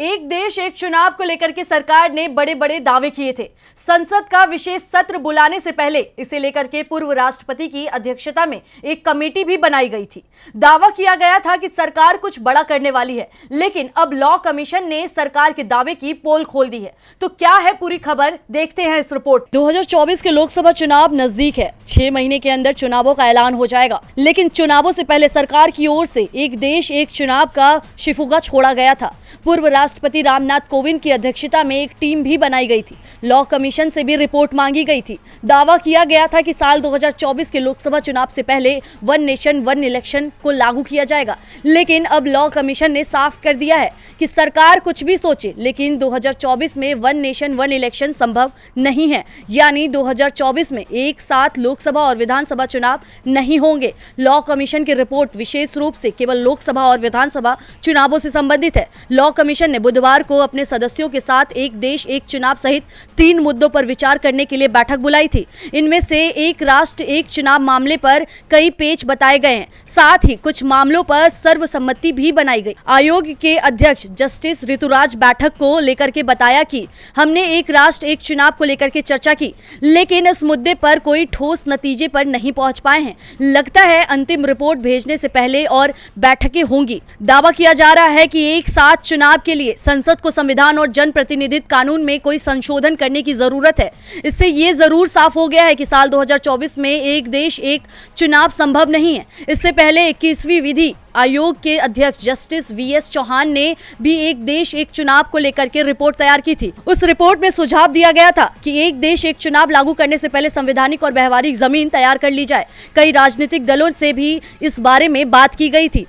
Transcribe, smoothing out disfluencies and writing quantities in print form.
एक देश एक चुनाव को लेकर के सरकार ने बड़े बड़े दावे किए थे। संसद का विशेष सत्र बुलाने से पहले इसे लेकर के पूर्व राष्ट्रपति की अध्यक्षता में एक कमेटी भी बनाई गई थी। दावा किया गया था कि सरकार कुछ बड़ा करने वाली है, लेकिन अब लॉ कमीशन ने सरकार के दावे की पोल खोल दी है। तो क्या है पूरी खबर, देखते हैं इस रिपोर्ट। 2024 के लोकसभा चुनाव नजदीक है। 6 महीने के अंदर चुनावों का ऐलान हो जाएगा, लेकिन चुनावों से पहले सरकार की ओर से एक देश एक चुनाव का शिफुगा छोड़ा गया था। पूर्व राष्ट्रपति रामनाथ कोविंद की अध्यक्षता में एक टीम भी बनाई गई थी। लॉ कमीशन से भी रिपोर्ट मांगी गई थी। दावा किया गया था कि साल 2024 के लोकसभा चुनाव से पहले वन नेशन वन इलेक्शन को लागू किया जाएगा, लेकिन अब लॉ कमीशन ने साफ कर दिया है कि सरकार कुछ भी सोचे, लेकिन 2024 में वन नेशन वन इलेक्शन संभव नहीं है। यानी 2024 में एक साथ लोकसभा और विधानसभा चुनाव नहीं होंगे। लॉ कमीशन की रिपोर्ट विशेष रूप से केवल लोकसभा और विधानसभा चुनावों से संबंधित है। लॉ कमीशन ने बुधवार को अपने सदस्यों के साथ एक देश एक चुनाव सहित 3 मुद्दों पर विचार करने के लिए बैठक बुलाई थी। इनमें से एक राष्ट्र एक चुनाव मामले पर कई पेच बताए गए हैं, साथ ही कुछ मामलों पर सर्वसम्मति भी बनाई गई। आयोग के अध्यक्ष जस्टिस ऋतुराज बैठक को लेकर के बताया कि हमने एक राष्ट्र एक चुनाव को लेकर के चर्चा की, लेकिन इस मुद्दे पर कोई ठोस नतीजे पर नहीं पहुंच पाए हैं। लगता है अंतिम रिपोर्ट भेजने से पहले और बैठकें होंगी। दावा किया जा रहा है कि एक साथ चुनाव के लिए संसद को संविधान और जन प्रतिनिधित्व कानून में कोई संशोधन करने की जरूरत है। इससे ये जरूर साफ हो गया है कि साल 2024 में एक देश एक चुनाव संभव नहीं है। इससे पहले 21वीं विधि आयोग के अध्यक्ष जस्टिस वीएस चौहान ने भी एक देश एक चुनाव को लेकर के रिपोर्ट तैयार की थी। उस रिपोर्ट में सुझाव दिया गया था कि एक देश एक चुनाव लागू करने से पहले संवैधानिक और व्यवहारिक जमीन तैयार कर ली जाए। कई राजनीतिक दलों से भी इस बारे में बात की गई थी।